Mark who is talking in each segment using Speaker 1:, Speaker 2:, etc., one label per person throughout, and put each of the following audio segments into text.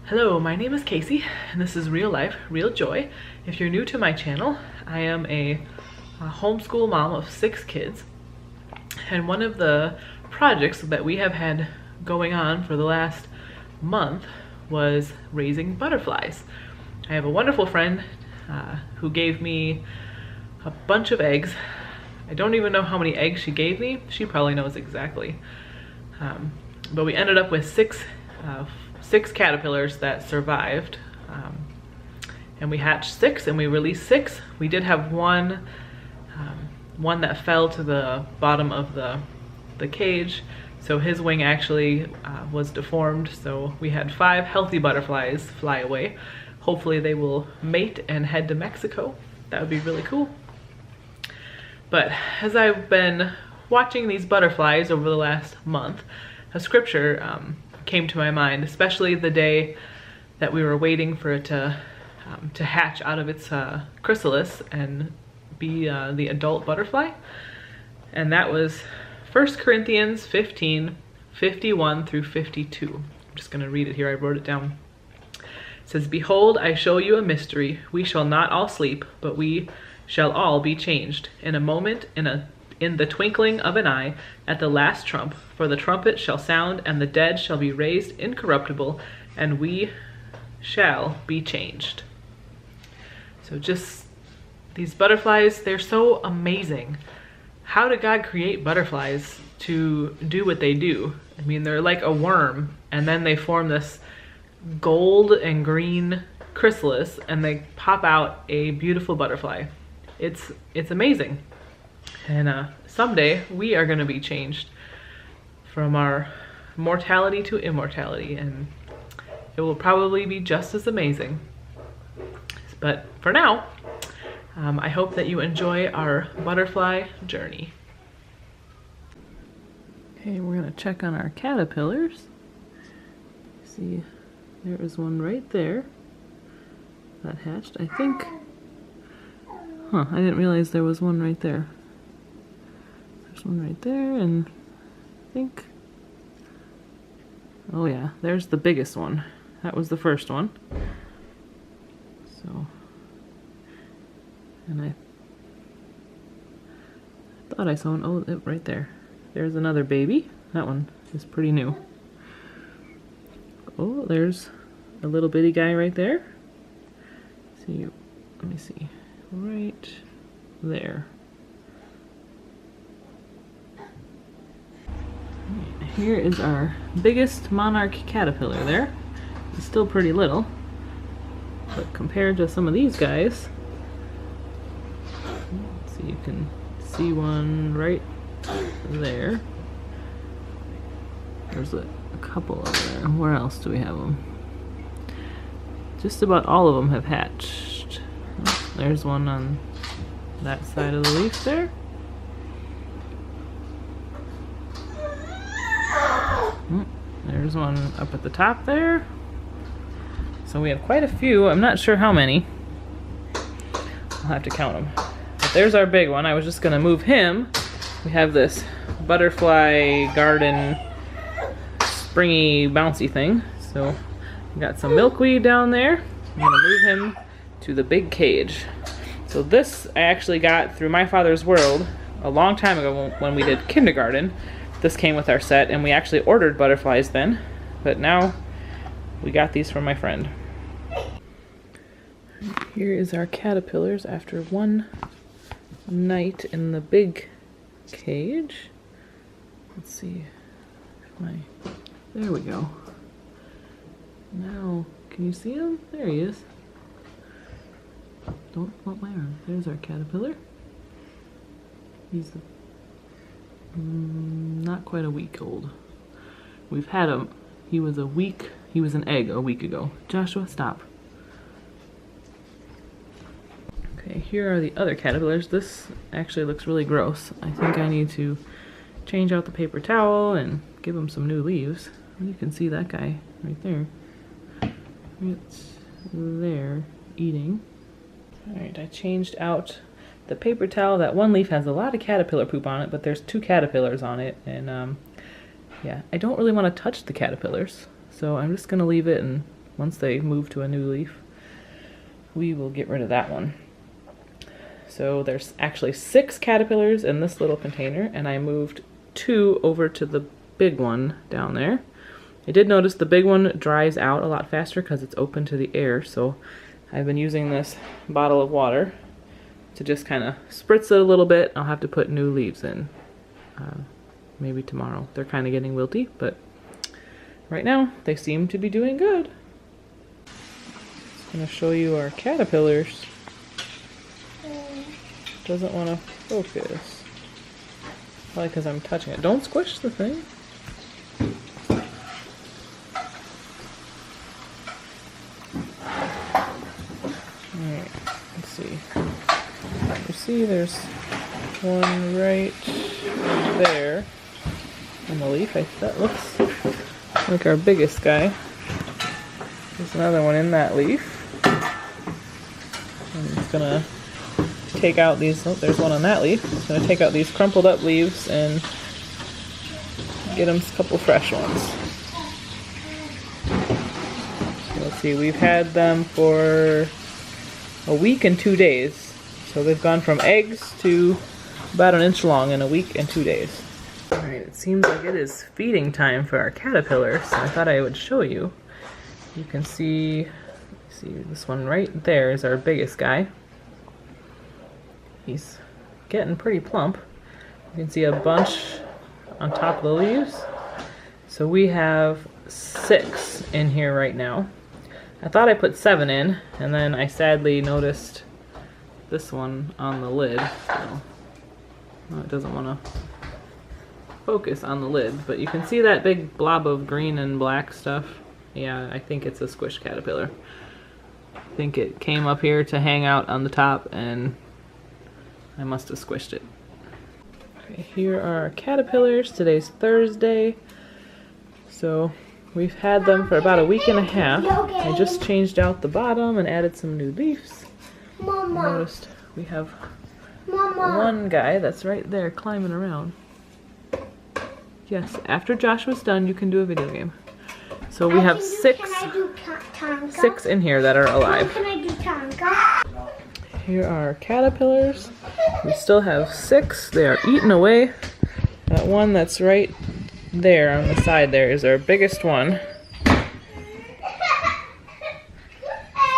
Speaker 1: Hello, my name is Casey, and this is Real Life, Real Joy. If you're new to my channel, I am a homeschool mom of 6 kids, and one of the projects that we have had going on for the last month was raising butterflies. I have a wonderful friend who gave me a bunch of eggs. I don't even know how many eggs she gave me. She probably knows exactly. But we ended up with six caterpillars that survived, and we hatched 6 and we released 6. We did have one that fell to the bottom of the cage, so his wing actually was deformed, so we had 5 healthy butterflies fly away. Hopefully they will mate and head to Mexico. That would be really cool. But as I've been watching these butterflies over the last month, a scripture came to my mind, especially the day that we were waiting for it to hatch out of its chrysalis and be the adult butterfly. And that was 1 Corinthians 15, 51 through 52. I'm just gonna read it here, I wrote it down. It says, "Behold, I show you a mystery. We shall not all sleep, but we shall all be changed in a moment, in the twinkling of an eye, at the last trump. For the trumpet shall sound, and the dead shall be raised incorruptible, and we shall be changed." So just these butterflies, they're so amazing. How did God create butterflies to do what they do? I mean, they're like a worm, and then they form this gold and green chrysalis, and they pop out a beautiful butterfly. It's amazing. And someday we are going to be changed from our mortality to immortality, and it will probably be just as amazing. But for now, I hope that you enjoy our butterfly journey. Okay, we're going to check on our caterpillars. See, there is one right there that hatched, I think. I didn't realize there was one right there. There's one right there, and I think, oh yeah, there's the biggest one. That was the first one. So, and I thought I saw one, oh, right there. There's another baby. That one is pretty new. Oh, there's a little bitty guy right there. See, let me see. Right there. Here is our biggest Monarch caterpillar there. He's still pretty little, but compared to some of these guys, let's see, you can see one right there. There's a couple over there. Where else do we have them? Just about all of them have hatched. There's one on that side of the leaf there. There's one up at the top there. So we have quite a few. I'm not sure how many. I'll have to count them. But there's our big one. I was just gonna move him. We have this butterfly garden springy bouncy thing. So we got some milkweed down there. I'm gonna move him to the big cage. So this I actually got through My Father's World a long time ago when we did kindergarten. This came with our set, and we actually ordered butterflies then, but now we got these from my friend. Here is our caterpillars after one night in the big cage. Let's see. There we go. Now, can you see him? There he is. Don't flop my arm. There's our caterpillar. He's not quite a week old. We've had him. He was an egg a week ago. Joshua, stop. Okay, here are the other caterpillars. This actually looks really gross. I think I need to change out the paper towel and give him some new leaves. You can see that guy right there. It's there eating. Alright, I changed out the paper towel. That one leaf has a lot of caterpillar poop on it, but there's 2 caterpillars on it, and yeah, I don't really want to touch the caterpillars, so I'm just going to leave it and once they move to a new leaf, we will get rid of that one. So there's actually 6 caterpillars in this little container, and I moved 2 over to the big one down there. I did notice the big one dries out a lot faster because it's open to the air, so I've been using this bottle of water to just kind of spritz it a little bit. I'll have to put new leaves in maybe tomorrow. They're kind of getting wilty, but right now they seem to be doing good. I'm going to show you our caterpillars. Doesn't want to focus. Probably because I'm touching it. Don't squish the thing. Alright, let's see. You see there's one right there in the leaf. That looks like our biggest guy. There's another one in that leaf. I'm just gonna take out these, oh, there's one on that leaf. I'm just gonna take out these crumpled up leaves and get them a couple fresh ones. So let's see, we've had them for a week and 2 days. So they've gone from eggs to about an inch long in a week and 2 days. Alright, it seems like it is feeding time for our caterpillars, so I thought I would show you. You can see this one right there is our biggest guy. He's getting pretty plump. You can see a bunch on top of the leaves. So we have 6 in here right now. I thought I put 7 in, and then I sadly noticed this one on the lid. So, well, it doesn't want to focus on the lid, but you can see that big blob of green and black stuff. Yeah, I think it's a squish caterpillar. I think it came up here to hang out on the top, and I must have squished it. Okay, here are our caterpillars. Today's Thursday. So we've had them for about a week and a half. I just changed out the bottom and added some new leaves. Mama. I noticed we have one guy that's right there climbing around. Yes, after Joshua's done, you can do a video game. So we have 6 in here that are alive.
Speaker 2: Can I do Tonka?
Speaker 1: Here are our caterpillars. We still have 6. They are eating away. That one that's right there on the side there is our biggest one.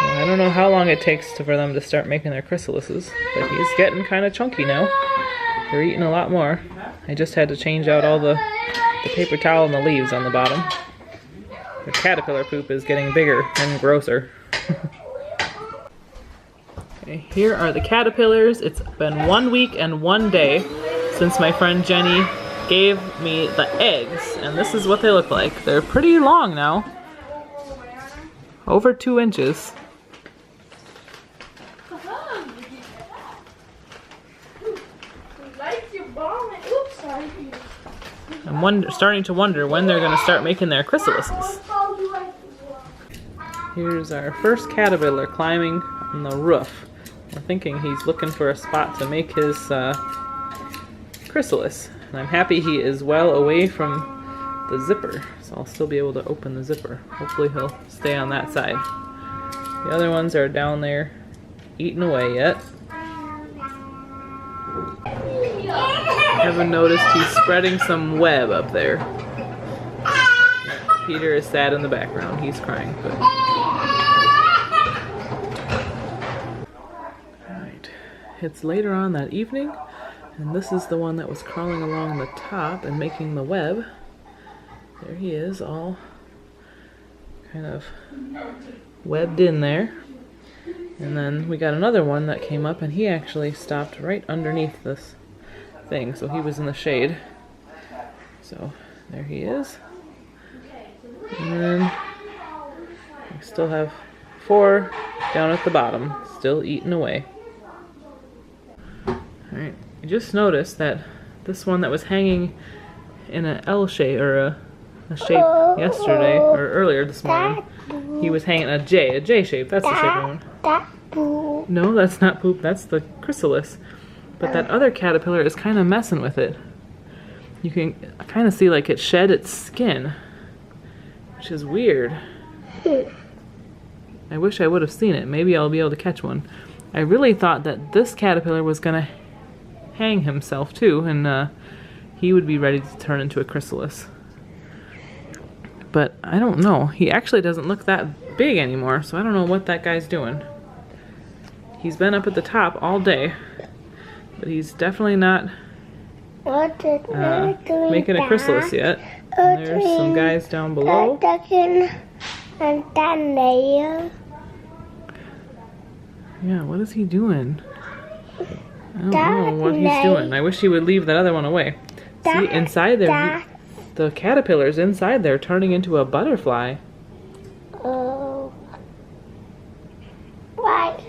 Speaker 1: I don't know how long it takes for them to start making their chrysalises, but he's getting kind of chunky now. They're eating a lot more. I just had to change out all the paper towel and the leaves on the bottom. The caterpillar poop is getting bigger and grosser. Okay, here are the caterpillars. It's been 1 week and 1 day since my friend Jenny gave me the eggs, and this is what they look like. They're pretty long now. Over 2 inches. I'm starting to wonder when they're going to start making their chrysalises. Here's our first caterpillar climbing on the roof. We're thinking he's looking for a spot to make his chrysalis. And I'm happy he is well away from the zipper, so I'll still be able to open the zipper. Hopefully he'll stay on that side. The other ones are down there eating away yet. I haven't noticed he's spreading some web up there. Peter is sad in the background. He's crying. But... Alright. It's later on that evening, and this is the one that was crawling along the top and making the web. There he is, all kind of webbed in there. And then we got another one that came up, and he actually stopped right underneath this thing, so he was in the shade. So there he is. And then we still have 4 down at the bottom, still eating away. Alright, I just noticed that this one that was hanging in an L shape, or a shape yesterday, or earlier this morning, he was hanging a J shape. That's the shape I want.
Speaker 2: That's poop.
Speaker 1: No, that's not poop, that's the chrysalis. But that other caterpillar is kind of messing with it. You can kind of see like it shed its skin, which is weird. I wish I would have seen it. Maybe I'll be able to catch one. I really thought that this caterpillar was gonna hang himself too, and he would be ready to turn into a chrysalis. But I don't know. He actually doesn't look that big anymore, so I don't know what that guy's doing. He's been up at the top all day, but he's definitely not making a chrysalis yet. And there's some guys down below. Yeah, what is he doing? I don't know what he's doing. I wish he would leave that other one away. See, inside there, the caterpillar's inside there turning into a butterfly.
Speaker 2: Oh. Why?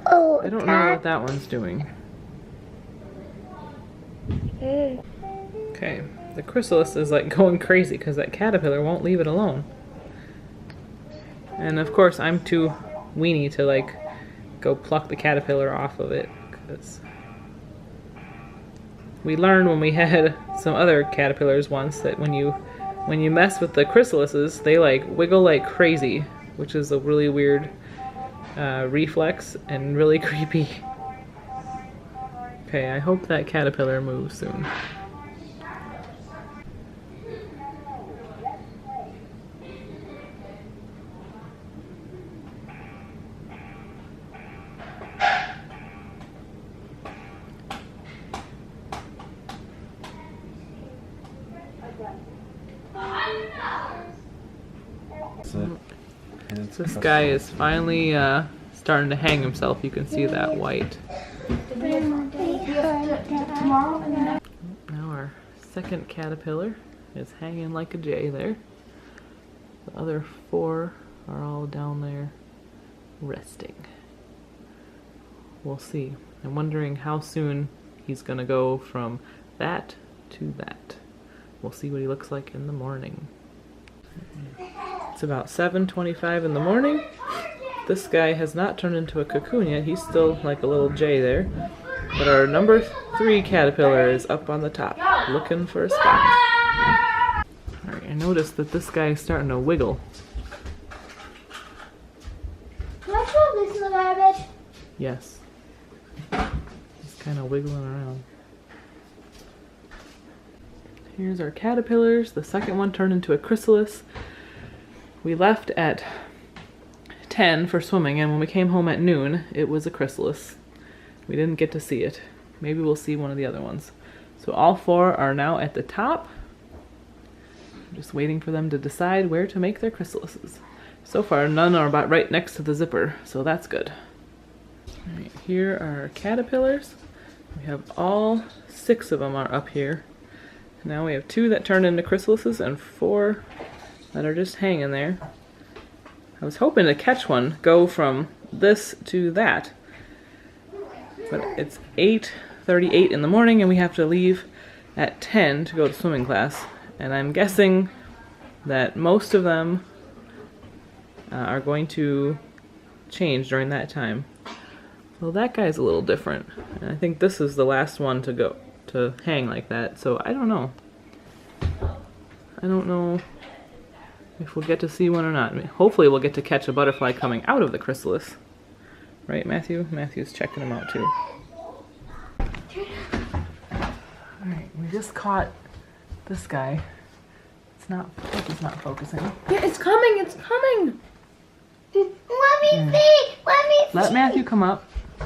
Speaker 2: Oh,
Speaker 1: I don't know what that one's doing. Okay, the chrysalis is like going crazy because that caterpillar won't leave it alone. And of course I'm too weenie to like go pluck the caterpillar off of it, because we learned when we had some other caterpillars once that when you mess with the chrysalises, they like wiggle like crazy, which is a really weird reflex and really creepy. Okay, I hope that caterpillar moves soon. This guy is finally starting to hang himself. You can see that white. Now our second caterpillar is hanging like a J there. The other four are all down there resting. We'll see. I'm wondering how soon he's gonna go from that to that. We'll see what he looks like in the morning. It's about 7:25 in the morning. This guy has not turned into a cocoon yet. He's still like a little J there. But our number 3 caterpillar is up on the top, looking for a spot. Alright, I noticed that this guy is starting to wiggle.
Speaker 2: Can I throw this in the garbage?
Speaker 1: Yes. He's kind of wiggling around. Here's our caterpillars. The second one turned into a chrysalis. We left at 10 for swimming, and when we came home at noon, it was a chrysalis. We didn't get to see it. Maybe we'll see one of the other ones. So all 4 are now at the top. I'm just waiting for them to decide where to make their chrysalises. So far, none are about right next to the zipper, so that's good. All right, here are our caterpillars. We have all 6 of them are up here. Now we have 2 that turned into chrysalises and 4 that are just hanging there. I was hoping to catch one, go from this to that. But it's 8:38 in the morning and we have to leave at 10 to go to swimming class. And I'm guessing that most of them are going to change during that time. Well, that guy's a little different. And I think this is the last one to go, to hang like that. So I don't know. I don't know if we'll get to see one or not. I mean, hopefully we'll get to catch a butterfly coming out of the chrysalis. Right, Matthew? Matthew's checking them out too. Alright, we just caught this guy. It's not focusing.
Speaker 2: Yeah, it's coming, it's coming! Let me see! Let me see!
Speaker 1: Let Matthew come up.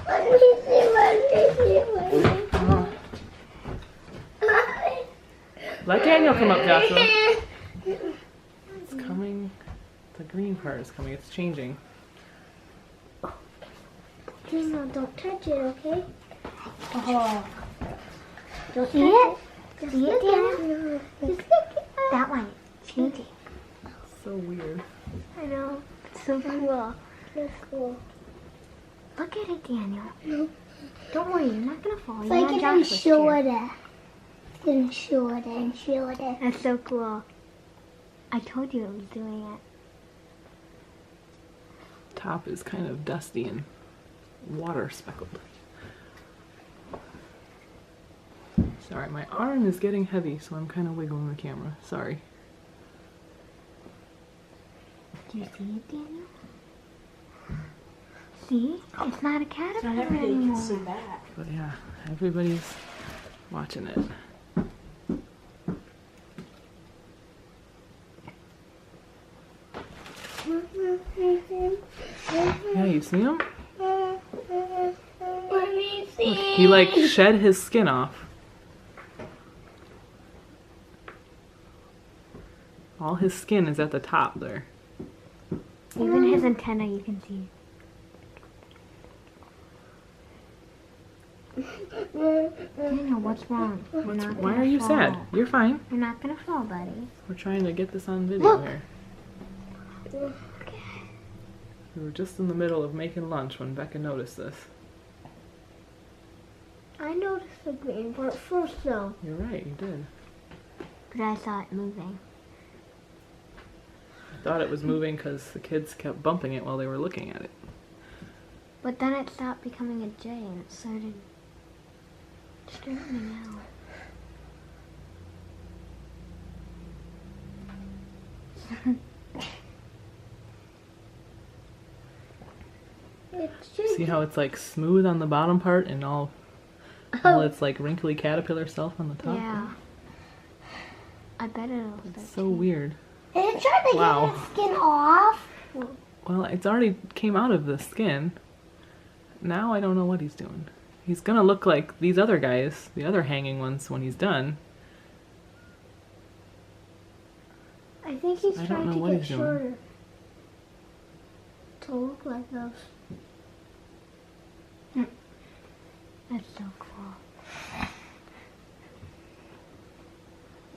Speaker 2: Let me see, let me see, let me see.
Speaker 1: Let Daniel come up, Joshua. It's coming. The green part is coming. It's changing.
Speaker 2: Daniel, don't touch it, okay? Oh. Don't see it? See it, Daniel? That one. Changing.
Speaker 1: So weird.
Speaker 2: I know. It's so cool. It's cool. Look at it, Daniel. No. Don't worry, you're not gonna fall. You're not getting shorter. It's getting shorter and shorter. That's so cool. I told you it was doing it.
Speaker 1: Top is kind of dusty and water speckled. Sorry, my arm is getting heavy, so I'm kind of wiggling the camera. Sorry.
Speaker 2: Do you see it, Daniel? See? It's not a caterpillar anymore.
Speaker 3: See that.
Speaker 1: But yeah, everybody's watching it. Yeah, you see him?
Speaker 2: Let me see.
Speaker 1: Look, he like shed his skin off. All his skin is at the top there.
Speaker 2: Even his antenna you can see. Daniel, what's wrong?
Speaker 1: Why are you sad? You're fine.
Speaker 2: You're not gonna fall, buddy.
Speaker 1: We're trying to get this on video here.
Speaker 2: Okay.
Speaker 1: We were just in the middle of making lunch when Becca noticed this.
Speaker 2: I noticed the green part first, though.
Speaker 1: You're right, you did.
Speaker 2: But I saw it moving.
Speaker 1: I thought it was moving because the kids kept bumping it while they were looking at it.
Speaker 2: But then it stopped becoming a J and it started straightening out.
Speaker 1: See how it's like smooth on the bottom part and all its like wrinkly caterpillar self on the top?
Speaker 2: Yeah. I bet it'll
Speaker 1: It's so weird.
Speaker 2: Did it try to
Speaker 1: Wow.
Speaker 2: get its skin off?
Speaker 1: Well, it's already came out of the skin. Now I don't know what he's doing. He's gonna look like these other guys, the other hanging ones, when he's done.
Speaker 2: I think he's
Speaker 1: I don't
Speaker 2: trying
Speaker 1: know
Speaker 2: to
Speaker 1: what
Speaker 2: get
Speaker 1: he's doing.
Speaker 2: shorter. To look like us. That's so cool.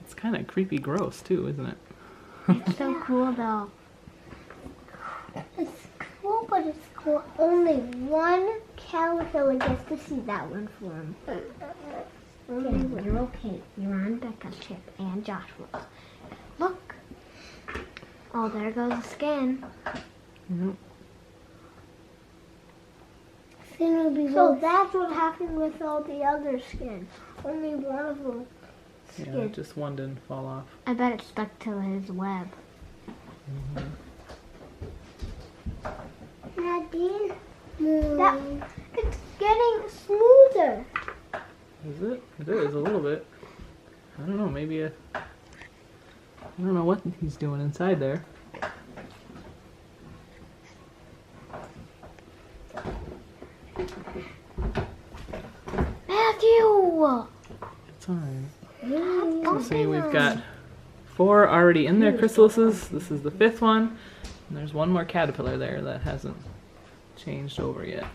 Speaker 1: It's kind of creepy gross too, isn't it?
Speaker 2: It's so cool though. It's cool, but it's cool. Only one caterpillar gets to see that one form. Okay, you're okay. You're on Becca's trip and Joshua's. Look. Oh, there goes the skin.
Speaker 1: Yep.
Speaker 2: So that's what happened with all the other skin. Only one of them.
Speaker 1: Yeah, just one didn't fall off.
Speaker 2: I bet it stuck to his web. Nadine, it's getting smoother.
Speaker 1: Is it? It is a little bit. I don't know, maybe I don't know what he's doing inside there.
Speaker 2: Matthew!
Speaker 1: It's alright. See, we've got 4 already in their chrysalises. This is the 5th one. And there's one more caterpillar there that hasn't changed over yet.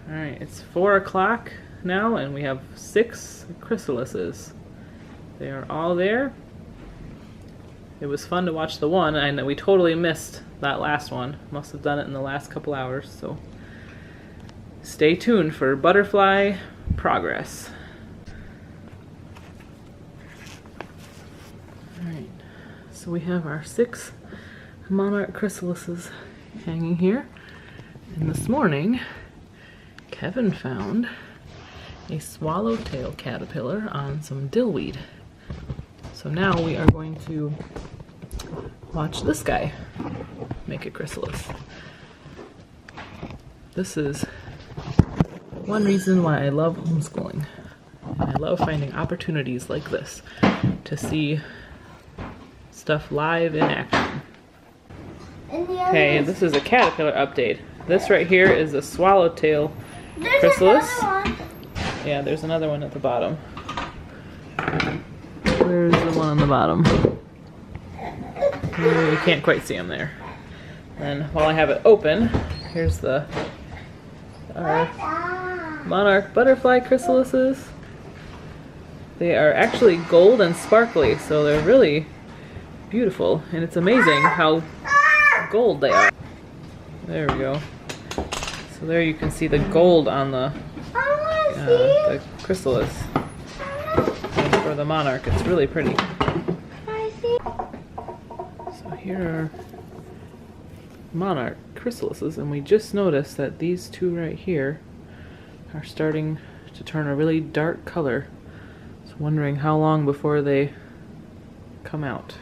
Speaker 1: Alright, it's 4 o'clock now and we have 6 chrysalises. They are all there. It was fun to watch the one, and we totally missed that last one. Must have done it in the last couple hours, so stay tuned for butterfly progress. Alright, so we have our 6 Monarch chrysalises hanging here. And this morning, Kevin found a swallowtail caterpillar on some dillweed. So now we are going to watch this guy make a chrysalis. This is one reason why I love homeschooling. And I love finding opportunities like this to see stuff live in action. Okay, this is a caterpillar update. This right here is a swallowtail chrysalis. Yeah, there's another one at the bottom. Where's the one on the bottom? You can't quite see them there. And while I have it open, here's the Monarch butterfly chrysalises. They are actually gold and sparkly, so they're really beautiful. And it's amazing how gold they are. There we go. So there you can see the gold on the chrysalis. And for the Monarch, it's really pretty. So here are Monarch chrysalises, and we just noticed that these 2 right here are starting to turn a really dark color. So wondering how long before they come out.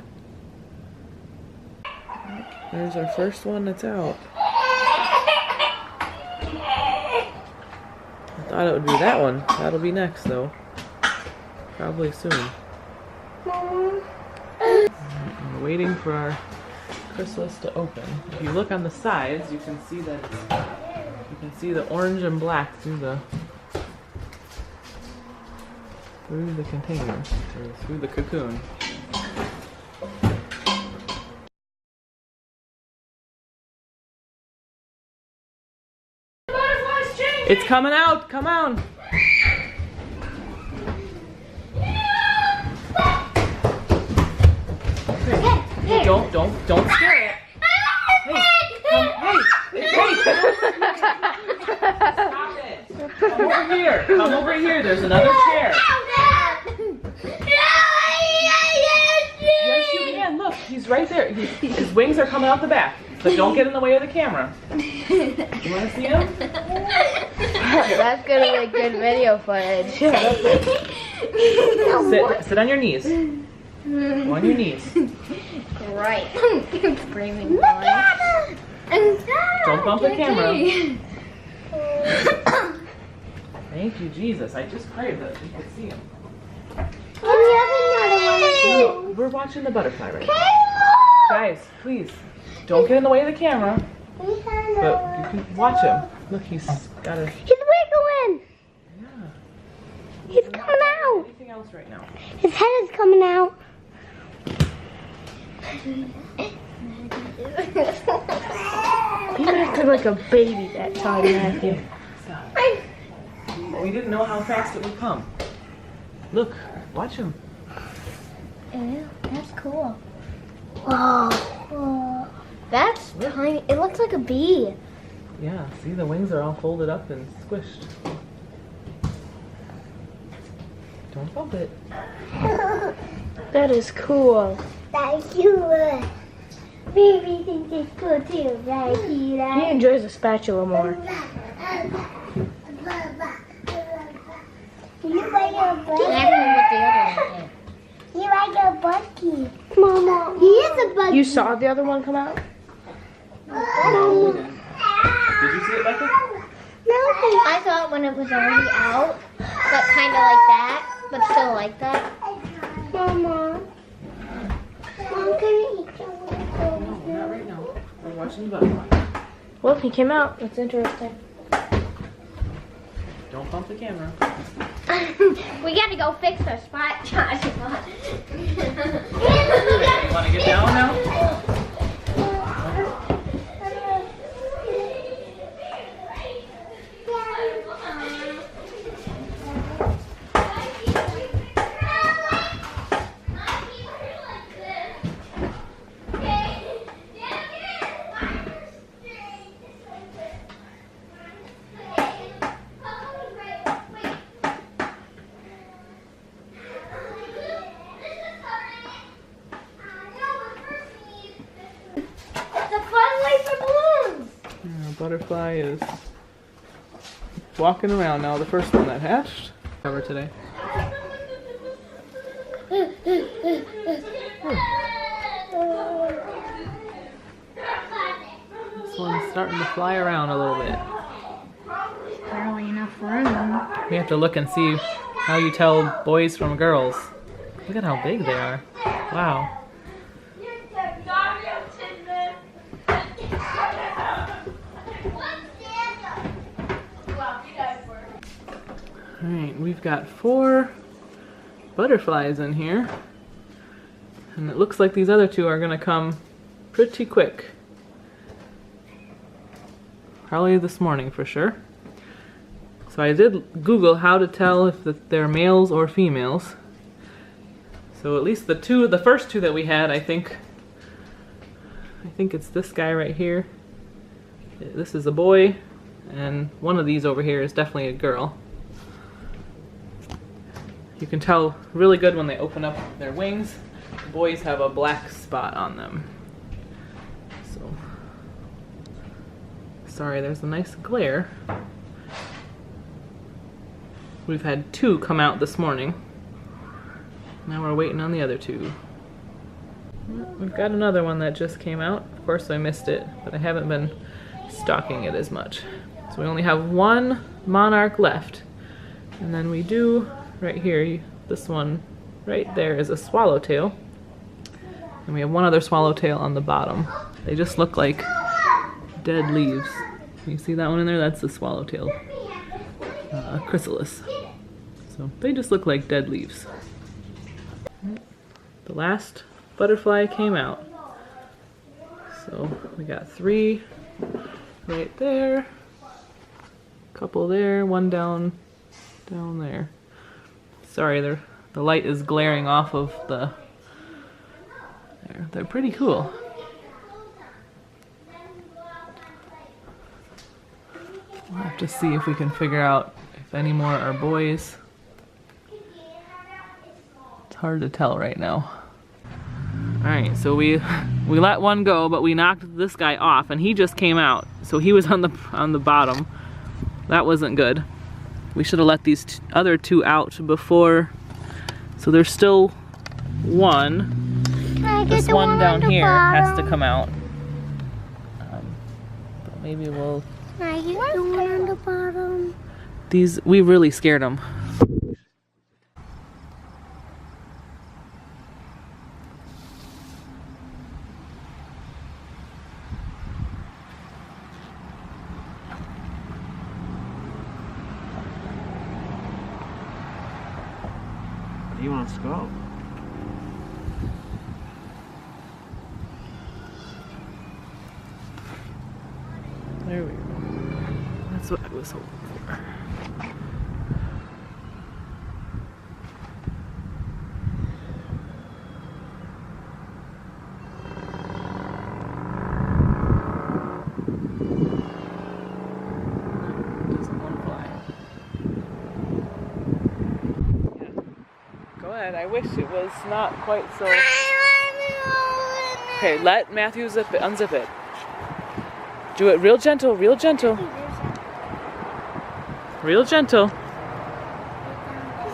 Speaker 1: There's our first one that's out. I thought it would be that one. That'll be next though. Probably soon. We're waiting for our chrysalis to open. If you look on the sides, you can see that you can see the orange and black through the container, or through the cocoon. It's coming out! Come on! Hey, don't scare it. Hey, hey! Stop it! Come over here! Come over here! There's another chair. Yes, you can. Look, he's right there. His wings are coming out the back. But don't get in the way of the camera. You want to see him?
Speaker 2: That's gonna be good video footage.
Speaker 1: Sit on your knees. Go on your knees.
Speaker 2: Right. Screaming. Look at him!
Speaker 1: Don't bump the camera. Thank you, Jesus. I just prayed that you could see him.
Speaker 2: Can we have another one?
Speaker 1: No, we're watching the butterfly right now. Guys, please. Don't get in the way of the camera, but you can watch him. Look, he's got a...
Speaker 2: He's wiggling!
Speaker 1: Yeah.
Speaker 2: He's coming out!
Speaker 1: Anything else right now?
Speaker 2: His head is coming out. You acted like a baby that time, Matthew.
Speaker 1: We didn't know how fast it would come. Look, watch him.
Speaker 2: Ew, that's cool. Whoa. Whoa. That's tiny. It looks like a bee.
Speaker 1: Yeah, see, the wings are all folded up and squished. Don't bump it.
Speaker 2: That is cool. That's cool. Baby thinks it's cool too, right, Peter? He enjoys the spatula more. You like your buggy? You like your buggy? Mama. He is a buggy. You saw the other one come out?
Speaker 1: No. Did you see it, Becca?
Speaker 2: No. I saw it when it was already out, but kind of like that, but still like that. Mama. Mom, can you eat your
Speaker 1: No, not right now. We're watching the butterfly.
Speaker 2: Well, he came out. That's interesting.
Speaker 1: Don't bump the camera.
Speaker 2: We gotta go fix our spot, Josh.
Speaker 1: You want to get down now? Butterfly is walking around now, the first one that hatched. Cover today. This one's starting to fly around a little bit.
Speaker 2: Barely enough room.
Speaker 1: We have to look and see how you tell boys from girls. Look at how big they are. Wow. Alright, we've got 4 butterflies in here. And it looks like these other 2 are going to come pretty quick. Probably this morning for sure. So I did Google how to tell if they're males or females. So at least the first 2 that we had, I think it's this guy right here. This is a boy, and one of these over here is definitely a girl. You can tell really good when they open up their wings. The boys have a black spot on them. So, sorry, there's a nice glare. We've had 2 come out this morning. Now we're waiting on the other 2. We've got another one that just came out. course I missed it, but I haven't been stalking it as much. So we only have one Monarch left. And then we do, right here, this one right there is a swallowtail. And we have one other swallowtail on the bottom. They just look like dead leaves. Can you see that one in there? That's the swallowtail. Chrysalis. So they just look like dead leaves. The last butterfly came out. So we got 3 right there, a couple there, one down there. Sorry, the light is glaring off of the, they're pretty cool. We'll have to see if we can figure out if any more are boys. It's hard to tell right now. Alright, so we let one go, but we knocked this guy off and he just came out. So he was on the bottom. That wasn't good. We should have let these other 2 out before. So there's still one. This one down here has to come out. But maybe we'll...
Speaker 2: Can I get the one on the bottom?
Speaker 1: These, we really scared them.
Speaker 3: He wants to go.
Speaker 1: There we go. That's what I was hoping for. Doesn't want to fly. Yeah. Go ahead. I wish it was not quite so. Okay, let Matthew unzip it. Do it real gentle, real gentle. Real gentle.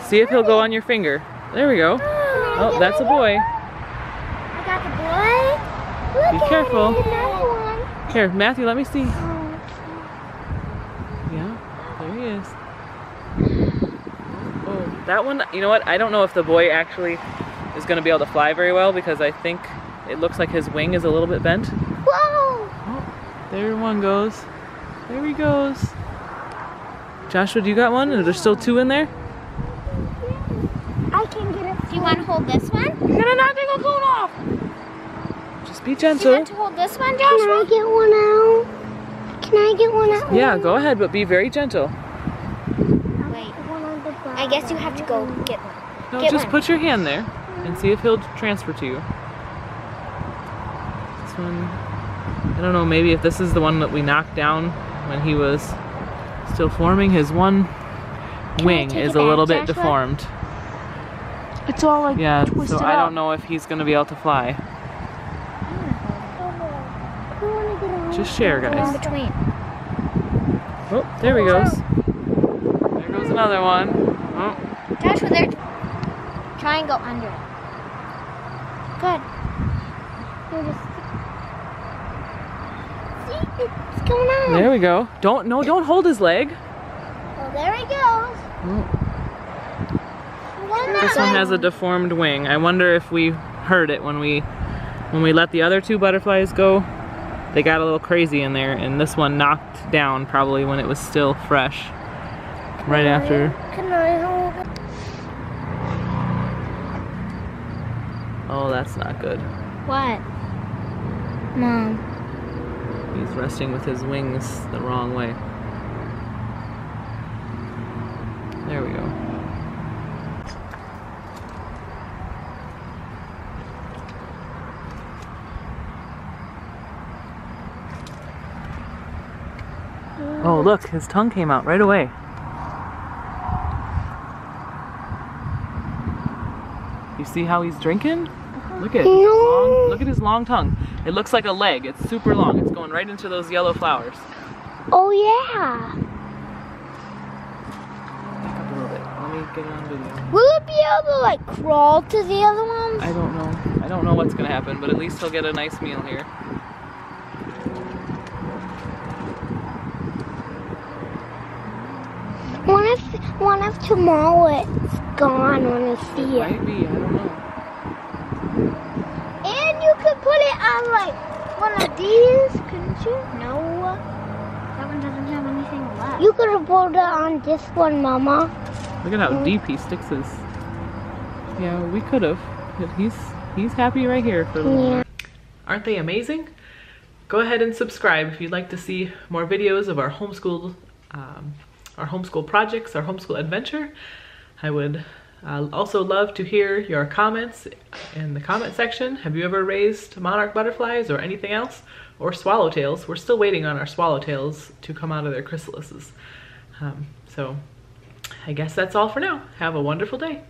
Speaker 1: See if he'll go on your finger. There we go. Oh, that's a boy.
Speaker 2: I got the boy. Look
Speaker 1: Be careful.
Speaker 2: Another one.
Speaker 1: Here, Matthew, let me see. Yeah, there he is. Oh, that one, you know what? I don't know if the boy actually is going to be able to fly very well because I think it looks like his wing is a little bit bent.
Speaker 2: Whoa!
Speaker 1: Oh, there one goes. There he goes. Joshua, do you got one? There's still 2 in there?
Speaker 2: I can get it. Do you want to hold this one?
Speaker 1: You're gonna knock the phone off! Just be gentle.
Speaker 2: Do you want to hold this one, Joshua? Can I get one out? Can I get one out?
Speaker 1: Yeah, go ahead, but be very gentle.
Speaker 2: Wait. I guess you have to go get one.
Speaker 1: No,
Speaker 2: get
Speaker 1: just
Speaker 2: one.
Speaker 1: put your hand there and see if he'll transfer to you. This one, I don't know, maybe if this is the one that we knocked down when he was still forming. His one wing is a little bit deformed.
Speaker 2: It's all like
Speaker 1: twisted so I don't know if he's going to be able to fly. Just share, guys.
Speaker 2: In between.
Speaker 1: Oh, there he goes. There goes another one. Oh.
Speaker 2: Joshua, there. Try and go under it. Good. See, it's going on.
Speaker 1: There we go. Don't hold his leg.
Speaker 2: Well, there he goes.
Speaker 1: Oh. This one has a deformed wing. I wonder if we heard it when we let the other 2 butterflies go. They got a little crazy in there, and this one knocked down probably when it was still fresh. Right after.
Speaker 2: Can I hold it?
Speaker 1: Oh, that's not good.
Speaker 2: What? Mom.
Speaker 1: He's resting with his wings the wrong way. There we go. Oh, look, his tongue came out right away. You see how he's drinking? Look at it. Look at his long tongue. It looks like a leg. It's super long. It's going right into those yellow flowers.
Speaker 2: Oh, yeah.
Speaker 1: Back up a little bit. Let me get it on video.
Speaker 2: Will it be able to, like, crawl to the other ones?
Speaker 1: I don't know. I don't know what's going to happen, but at least he'll get a nice meal here.
Speaker 2: What if tomorrow it's gone when you see it?
Speaker 1: Might be, I don't know.
Speaker 2: And you could put it on like one of these, couldn't you? No. That one doesn't have anything left. You could have put it on this one, Mama.
Speaker 1: Look at how deep he sticks his. Yeah, we could have. But he's happy right here for a little while. Aren't they amazing? Go ahead and subscribe if you'd like to see more videos of our homeschool projects, our homeschool adventure. I would also love to hear your comments in the comment section. Have you ever raised monarch butterflies or anything else? Or swallowtails? We're still waiting on our swallowtails to come out of their chrysalises. So I guess that's all for now. Have a wonderful day.